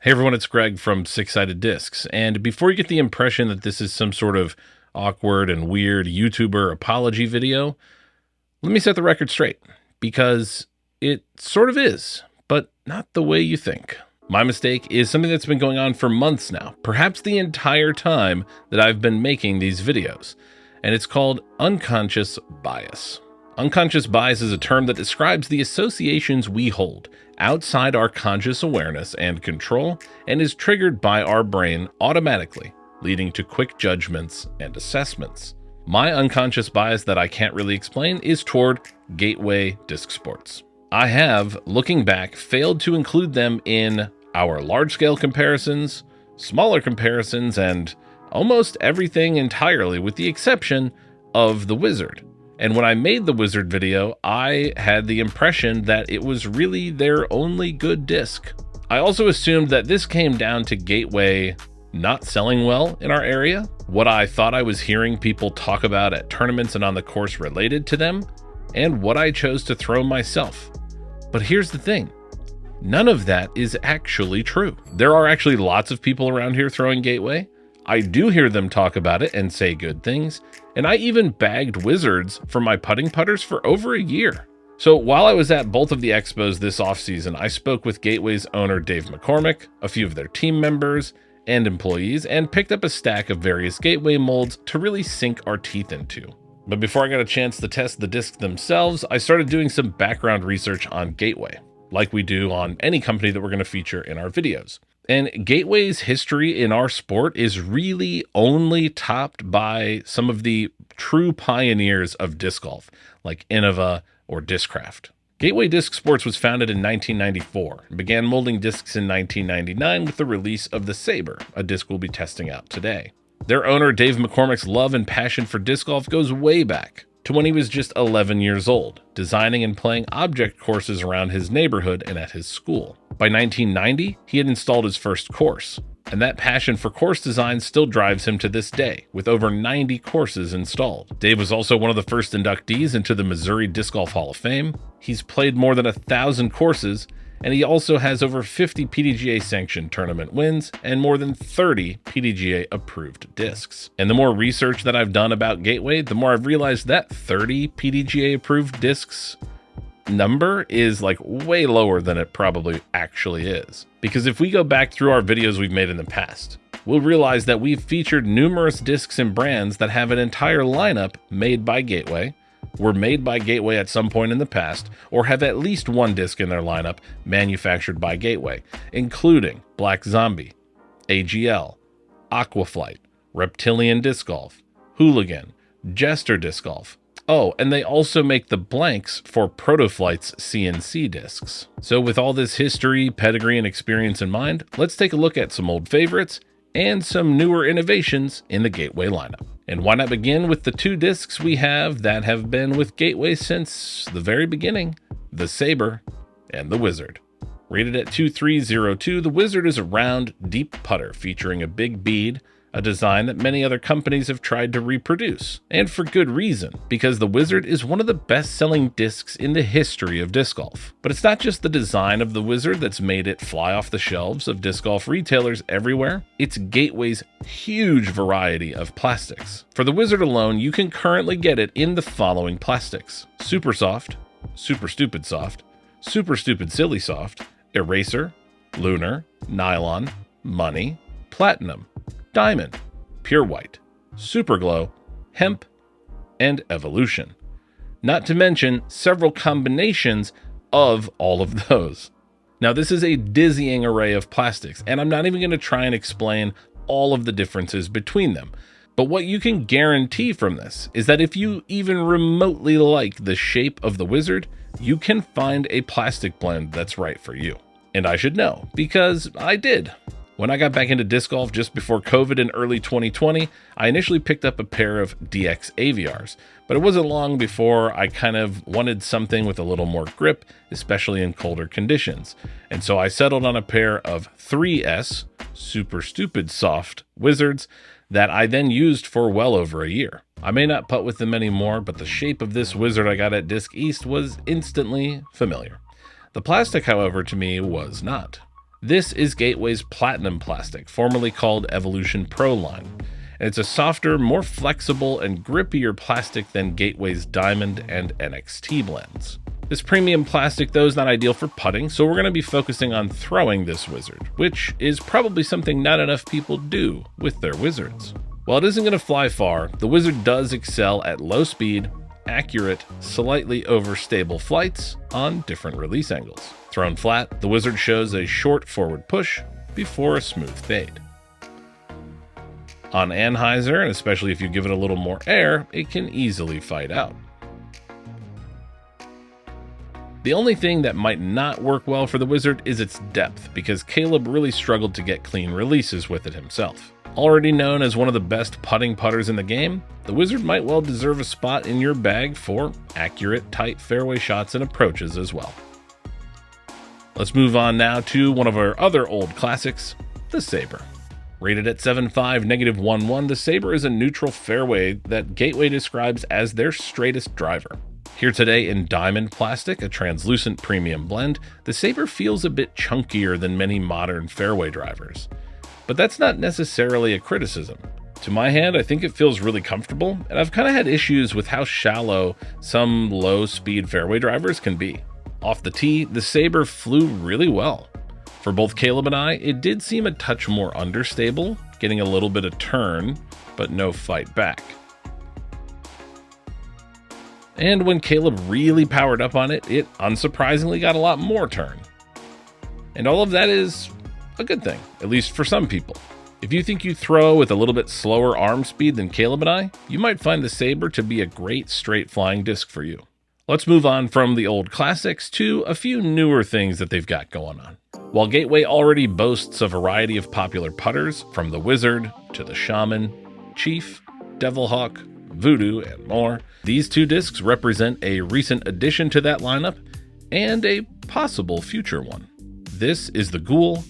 Hey everyone, it's Greg from Six Sided Discs. And before you get the impression that this is some sort of awkward and weird YouTuber apology video, let me set the record straight, because it sort of is, but not the way you think. My mistake is something that's been going on for months now, perhaps the entire time that I've been making these videos, and it's called unconscious bias. Unconscious bias is a term that describes the associations we hold outside our conscious awareness and control, and is triggered by our brain automatically, leading to quick judgments and assessments. My unconscious bias that I can't really explain is toward Gateway Disc Sports. I have, looking back, failed to include them in our large-scale comparisons, smaller comparisons, and almost everything entirely, with the exception of the Wizard. And when I made the Wizard video, I had the impression that it was really their only good disc. I also assumed that this came down to Gateway not selling well in our area, what I thought I was hearing people talk about at tournaments and on the course related to them, and what I chose to throw myself. But here's the thing. None of that is actually true. There are actually lots of people around here throwing Gateway. I do hear them talk about it and say good things, and I even bagged Wizards for my putting putters for over a year. So while I was at both of the expos this offseason, I spoke with Gateway's owner Dave McCormick, a few of their team members and employees, and picked up a stack of various Gateway molds to really sink our teeth into. But before I got a chance to test the discs themselves, I started doing some background research on Gateway, like we do on any company that we're going to feature in our videos. And Gateway's history in our sport is really only topped by some of the true pioneers of disc golf, like Innova or Discraft. Gateway Disc Sports was founded in 1994 and began molding discs in 1999 with the release of the Sabre, a disc we'll be testing out today. Their owner, Dave McCormick's love and passion for disc golf goes way back to when he was just 11 years old, designing and playing object courses around his neighborhood and at his school. By 1990, he had installed his first course, and that passion for course design still drives him to this day, with over 90 courses installed. Dave was also one of the first inductees into the Missouri Disc Golf Hall of Fame. He's played more than 1,000 courses, and he also has over 50 PDGA sanctioned tournament wins and more than 30 PDGA approved discs. And the more research that I've done about Gateway, the more I've realized that 30 PDGA approved discs number is like way lower than it probably actually is. Because if we go back through our videos we've made in the past, we'll realize that we've featured numerous discs and brands that have an entire lineup made by Gateway, were made by Gateway at some point in the past, or have at least one disc in their lineup manufactured by Gateway, including Black Zombie, AGL, Aquaflight, Reptilian Disc Golf, Hooligan, Jester Disc Golf. Oh, and they also make the blanks for Protoflight's CNC discs. So with all this history, pedigree, and experience in mind, let's take a look at some old favorites and some newer innovations in the Gateway lineup. And why not begin with the two discs we have that have been with Gateway since the very beginning, the Sabre and the Wizard. Rated at 2302, the Wizard is a round, deep putter featuring a big bead, a design that many other companies have tried to reproduce. And for good reason, because the Wizard is one of the best-selling discs in the history of disc golf. But it's not just the design of the Wizard that's made it fly off the shelves of disc golf retailers everywhere, it's Gateway's huge variety of plastics. For the Wizard alone, you can currently get it in the following plastics: Super Soft, Super Stupid Soft, Super Stupid Silly Soft, Eraser, Lunar, Nylon, Money, Platinum, Diamond, Pure White, Super Glow, Hemp, and Evolution. Not to mention several combinations of all of those. Now, this is a dizzying array of plastics, and I'm not even going to try and explain all of the differences between them. But what you can guarantee from this is that if you even remotely like the shape of the Wizard, you can find a plastic blend that's right for you. And I should know, because I did. When I got back into disc golf just before COVID in early 2020, I initially picked up a pair of DX AVRs, but it wasn't long before I kind of wanted something with a little more grip, especially in colder conditions. And so I settled on a pair of 3S Super Stupid Soft Wizards that I then used for well over a year. I may not putt with them anymore, but the shape of this Wizard I got at Disc East was instantly familiar. The plastic, however, to me was not. This is Gateway's Platinum Plastic, formerly called Evolution Pro line. And it's a softer, more flexible, and grippier plastic than Gateway's Diamond and NXT blends. This premium plastic, though, is not ideal for putting, so we're going to be focusing on throwing this wizard, which is probably something not enough people do with their wizards. While it isn't going to fly far, the wizard does excel at low speed, accurate, slightly overstable flights on different release angles. Thrown flat, the wizard shows a short forward push before a smooth fade. On Anheuser, and especially if you give it a little more air, it can easily fight out. The only thing that might not work well for the wizard is its depth, because Caleb really struggled to get clean releases with it himself. Already known as one of the best putting putters in the game, the wizard might well deserve a spot in your bag for accurate, tight fairway shots and approaches as well. Let's move on now to one of our other old classics, the Sabre. Rated at 7.5, -1.1, the Sabre is a neutral fairway that Gateway describes as their straightest driver. Here today in Diamond Plastic, a translucent premium blend, the Sabre feels a bit chunkier than many modern fairway drivers. But that's not necessarily a criticism. To my hand, I think it feels really comfortable, and I've kind of had issues with how shallow some low-speed fairway drivers can be. Off the tee, the Sabre flew really well. For both Caleb and I, it did seem a touch more understable, getting a little bit of turn, but no fight back. And when Caleb really powered up on it, it unsurprisingly got a lot more turn. And all of that is a good thing, at least for some people. If you think you throw with a little bit slower arm speed than Caleb and I, you might find the Sabre to be a great straight flying disc for you. Let's move on from the old classics to a few newer things that they've got going on. While Gateway already boasts a variety of popular putters, from the Wizard to the Shaman, Chief, Devilhawk, Voodoo, and more, these two discs represent a recent addition to that lineup and a possible future one. This is the Ghoul,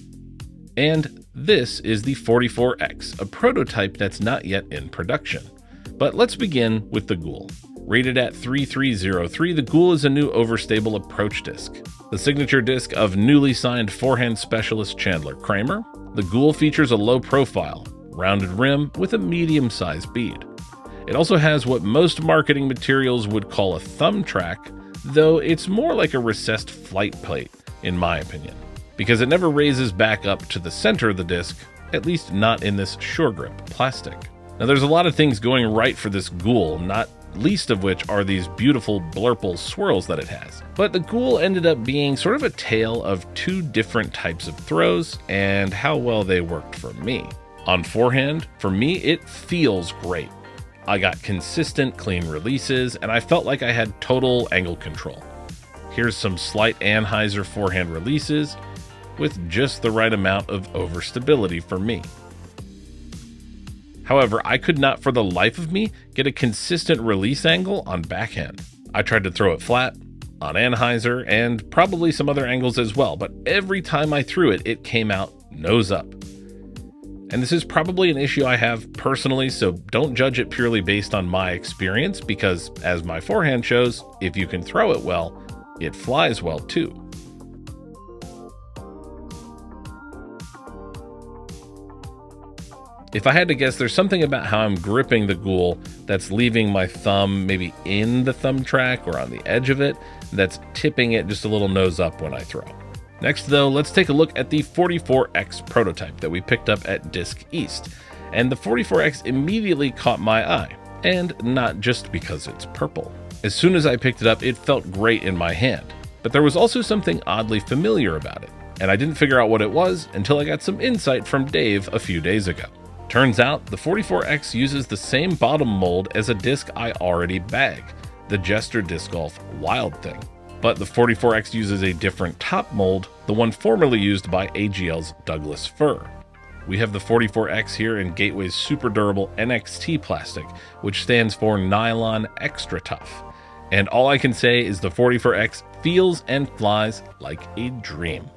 and this is the 44X, a prototype that's not yet in production. But let's begin with the Ghoul. Rated at 3303, the Ghoul is a new overstable approach disc. The signature disc of newly signed forehand specialist Chandler Kramer, the Ghoul features a low profile, rounded rim with a medium-sized bead. It also has what most marketing materials would call a thumb track, though it's more like a recessed flight plate, in my opinion, because it never raises back up to the center of the disc, at least not in this SureGrip plastic. Now there's a lot of things going right for this Ghoul, not least of which are these beautiful blurple swirls that it has. But the Ghoul ended up being sort of a tale of two different types of throws and how well they worked for me. On forehand, for me, it feels great. I got consistent, clean releases, and I felt like I had total angle control. Here's some slight Anheuser forehand releases with just the right amount of overstability for me. However, I could not for the life of me get a consistent release angle on backhand. I tried to throw it flat, on Anheuser, and probably some other angles as well, but every time I threw it, it came out nose up. And this is probably an issue I have personally, so don't judge it purely based on my experience, because as my forehand shows, if you can throw it well, it flies well too. If I had to guess, there's something about how I'm gripping the Ghoul that's leaving my thumb maybe in the thumb track or on the edge of it, that's tipping it just a little nose up when I throw. Next though, let's take a look at the 44X prototype that we picked up at Disc East. And the 44X immediately caught my eye, and not just because it's purple. As soon as I picked it up, it felt great in my hand, but there was also something oddly familiar about it, and I didn't figure out what it was until I got some insight from Dave a few days ago. Turns out the 44X uses the same bottom mold as a disc I already bag, the Jester Disc Golf Wild Thing. But the 44X uses a different top mold, the one formerly used by AGL's Douglas Fir. We have the 44X here in Gateway's super durable NXT plastic, which stands for Nylon Extra Tough. And all I can say is the 44X feels and flies like a dream.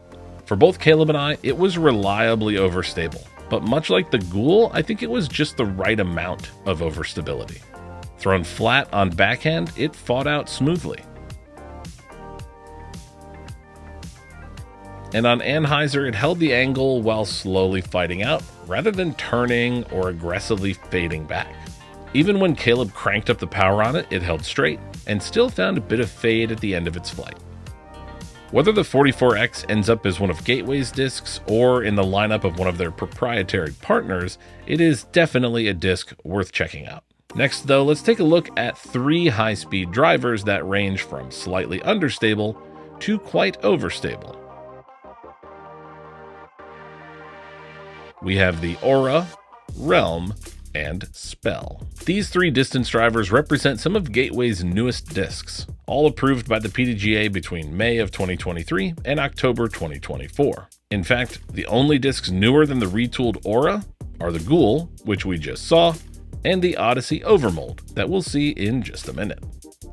For both Caleb and I, it was reliably overstable. But much like the Ghoul, I think it was just the right amount of overstability. Thrown flat on backhand, it fought out smoothly. And on Anheuser, it held the angle while slowly fighting out, rather than turning or aggressively fading back. Even when Caleb cranked up the power on it, it held straight, and still found a bit of fade at the end of its flight. Whether the 44X ends up as one of Gateway's discs or in the lineup of one of their proprietary partners, it is definitely a disc worth checking out. Next though, let's take a look at 3 high-speed drivers that range from slightly understable to quite overstable. We have the Aura, Realm, and Spell. These 3 distance drivers represent some of Gateway's newest discs, all approved by the PDGA between May of 2023 and October 2024. In fact, the only discs newer than the retooled Aura are the Ghoul, which we just saw, and the Odyssey Overmold that we'll see in just a minute.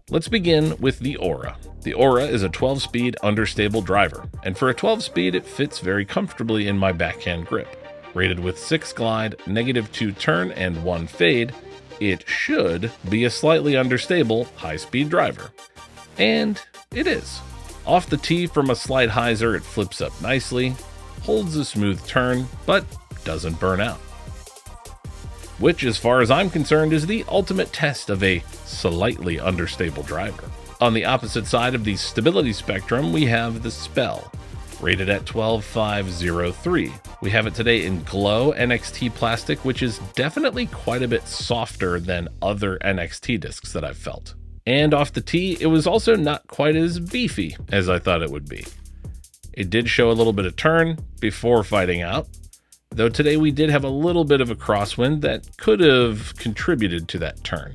Let's begin with the Aura. The Aura is a 12-speed understable driver, and for a 12-speed it fits very comfortably in my backhand grip. Rated with 6 glide, -2 turn, and 1 fade, it should be a slightly understable high-speed driver. And it is. Off the tee from a slight hyzer, it flips up nicely, holds a smooth turn, but doesn't burn out. Which, as far as I'm concerned, is the ultimate test of a slightly understable driver. On the opposite side of the stability spectrum, we have the Spell, rated at 12503. We have it today in Glow NXT plastic, which is definitely quite a bit softer than other NXT discs that I've felt. And off the tee, it was also not quite as beefy as I thought it would be. It did show a little bit of turn before fighting out, though today we did have a little bit of a crosswind that could have contributed to that turn.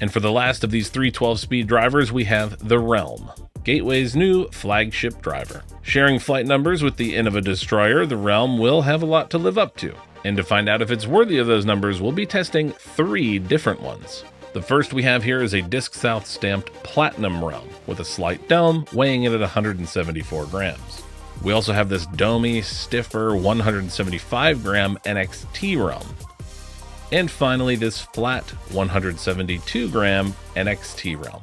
And for the last of these 3 12-speed drivers, we have the Realm, Gateway's new flagship driver. Sharing flight numbers with the Innova Destroyer, the Realm will have a lot to live up to. And to find out if it's worthy of those numbers, we'll be testing 3 different ones. The first we have here is a Disc South stamped Platinum Realm with a slight dome, weighing in at 174 grams. We also have this domey, stiffer 175 gram NXT Realm. And finally, this flat 172 gram NXT Realm.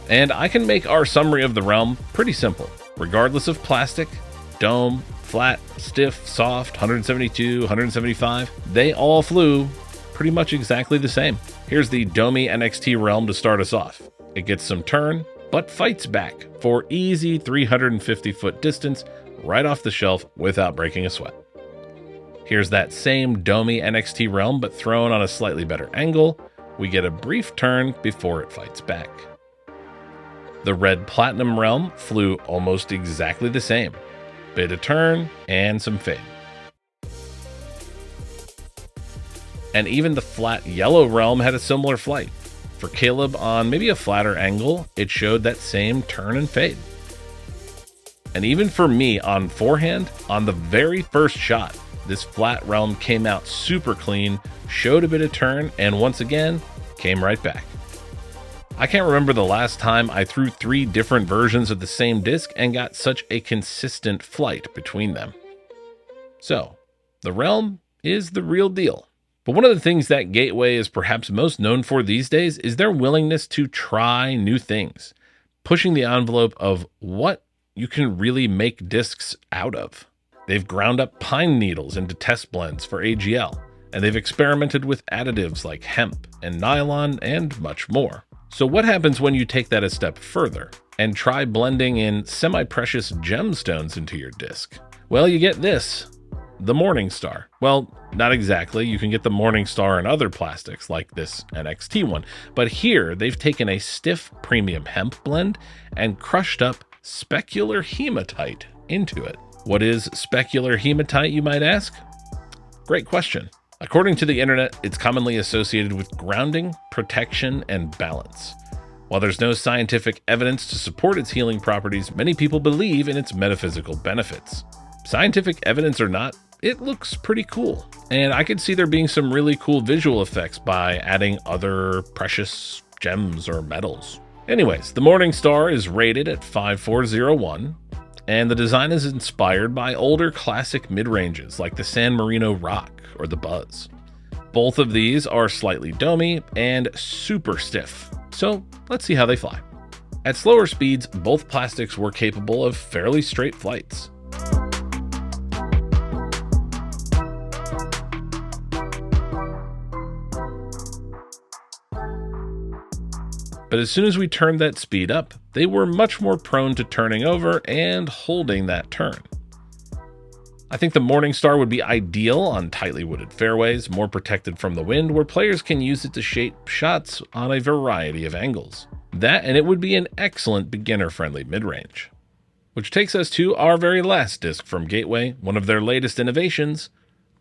And I can make our summary of the Realm pretty simple. Regardless of plastic, dome, flat, stiff, soft, 172, 175, they all flew pretty much exactly the same. Here's the domey NXT Realm to start us off. It gets some turn, but fights back for easy 350-foot distance right off the shelf without breaking a sweat. Here's that same domey NXT Realm, but thrown on a slightly better angle. We get a brief turn before it fights back. The red Platinum Realm flew almost exactly the same. Bit of turn and some fade. And even the flat yellow Realm had a similar flight. For Caleb, on maybe a flatter angle, it showed that same turn and fade. And even for me on forehand, on the very first shot, this flat Realm came out super clean, showed a bit of turn, and once again, came right back. I can't remember the last time I threw 3 different versions of the same disc and got such a consistent flight between them. So, the Realm is the real deal. But one of the things that Gateway is perhaps most known for these days is their willingness to try new things, pushing the envelope of what you can really make discs out of. They've ground up pine needles into test blends for AGL, and they've experimented with additives like hemp and nylon and much more. So what happens when you take that a step further and try blending in semi-precious gemstones into your disc? Well, you get this, the Morningstar. Well, not exactly. You can get the Morningstar in other plastics like this NXT one, but here they've taken a stiff premium hemp blend and crushed up specular hematite into it. What is specular hematite, you might ask? Great question. According to the internet, it's commonly associated with grounding, protection, and balance. While there's no scientific evidence to support its healing properties, many people believe in its metaphysical benefits. Scientific evidence or not, it looks pretty cool. And I could see there being some really cool visual effects by adding other precious gems or metals. Anyways, the Morningstar is rated at 5401, and the design is inspired by older classic mid-ranges like the San Marino Rock or the Buzz. Both of these are slightly domey and super stiff, so let's see how they fly. At slower speeds, both plastics were capable of fairly straight flights. But as soon as we turned that speed up, they were much more prone to turning over and holding that turn. I think the Morningstar would be ideal on tightly wooded fairways, more protected from the wind, where players can use it to shape shots on a variety of angles. That, and it would be an excellent beginner-friendly mid-range. Which takes us to our very last disc from Gateway, one of their latest innovations,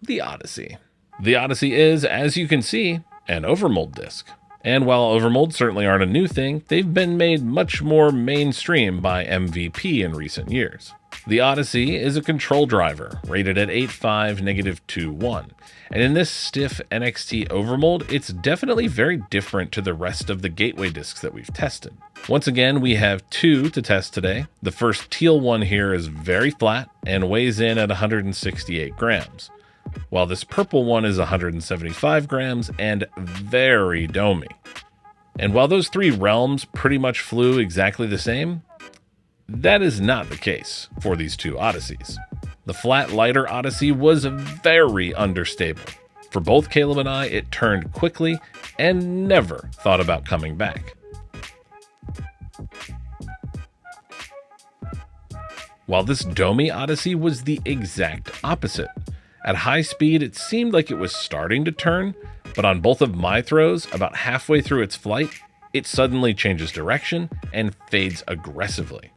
the Odyssey. The Odyssey is, as you can see, an overmold disc. And while overmolds certainly aren't a new thing, they've been made much more mainstream by MVP in recent years. The Odyssey is a control driver, rated at 8.5 -2.1, and in this stiff NXT overmold, it's definitely very different to the rest of the Gateway discs that we've tested. Once again, we have two to test today. The first teal one here is very flat and weighs in at 168 grams. While this purple one is 175 grams and very domey. And while those three realms pretty much flew exactly the same, that is not the case for these two Odysseys. The flat, lighter Odyssey was very understable. For both Caleb and I, it turned quickly and never thought about coming back. While this domey Odyssey was the exact opposite. At high speed, it seemed like it was starting to turn, but on both of my throws, about halfway through its flight, it suddenly changes direction and fades aggressively.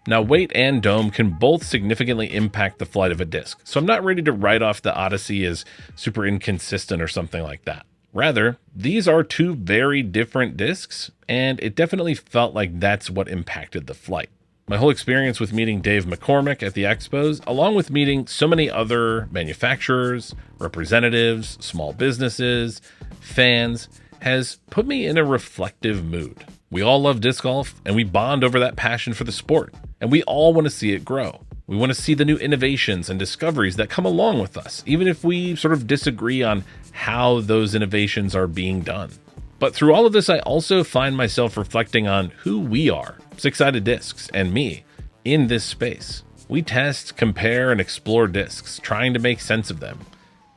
Now, weight and dome can both significantly impact the flight of a disc, so I'm not ready to write off the Odyssey as super inconsistent or something like that. Rather, these are two very different discs, and it definitely felt like that's what impacted the flight. My whole experience with meeting Dave McCormick at the Expos, along with meeting so many other manufacturers, representatives, small businesses, fans, has put me in a reflective mood. We all love disc golf, and we bond over that passion for the sport, and we all want to see it grow. We want to see the new innovations and discoveries that come along with us, even if we sort of disagree on how those innovations are being done. But through all of this, I also find myself reflecting on who we are, Six Sided Discs, and me, in this space. We test, compare, and explore discs, trying to make sense of them.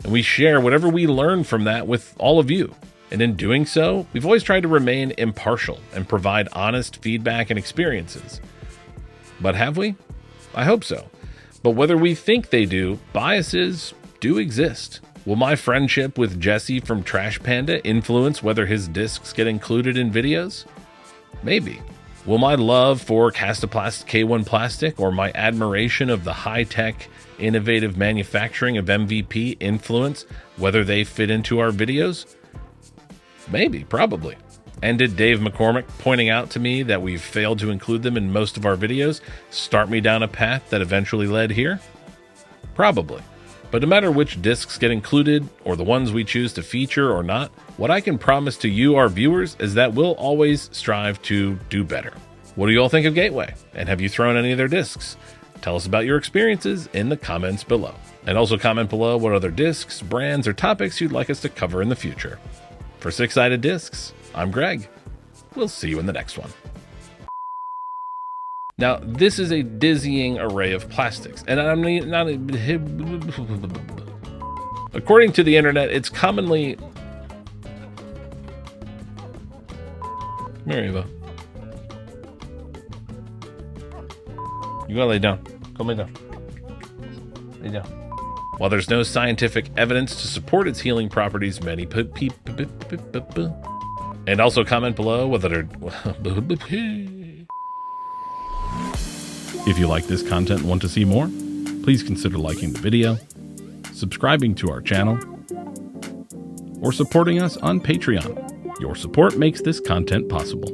And we share whatever we learn from that with all of you. And in doing so, we've always tried to remain impartial and provide honest feedback and experiences. But have we? I hope so. But whether we think they do, biases do exist. Will my friendship with Jesse from Trash Panda influence whether his discs get included in videos? Maybe. Will my love for Castoplast K1 plastic or my admiration of the high-tech, innovative manufacturing of MVP influence whether they fit into our videos? Maybe, probably. And did Dave McCormick pointing out to me that we've failed to include them in most of our videos start me down a path that eventually led here? Probably. But no matter which discs get included, or the ones we choose to feature or not, what I can promise to you, our viewers, is that we'll always strive to do better. What do you all think of Gateway? And have you thrown any of their discs? Tell us about your experiences in the comments below. And also comment below what other discs, brands, or topics you'd like us to cover in the future. For Six Sided Discs, I'm Greg. We'll see you in the next one. Now, this is a dizzying array of plastics, and I'm not. According to the internet, it's commonly. Mariva. You gotta lay down. Go lay down. Lay down. While there's no scientific evidence to support its healing properties, many and also comment below whether if you like this content and want to see more, please consider liking the video, subscribing to our channel, or supporting us on Patreon. Your support makes this content possible.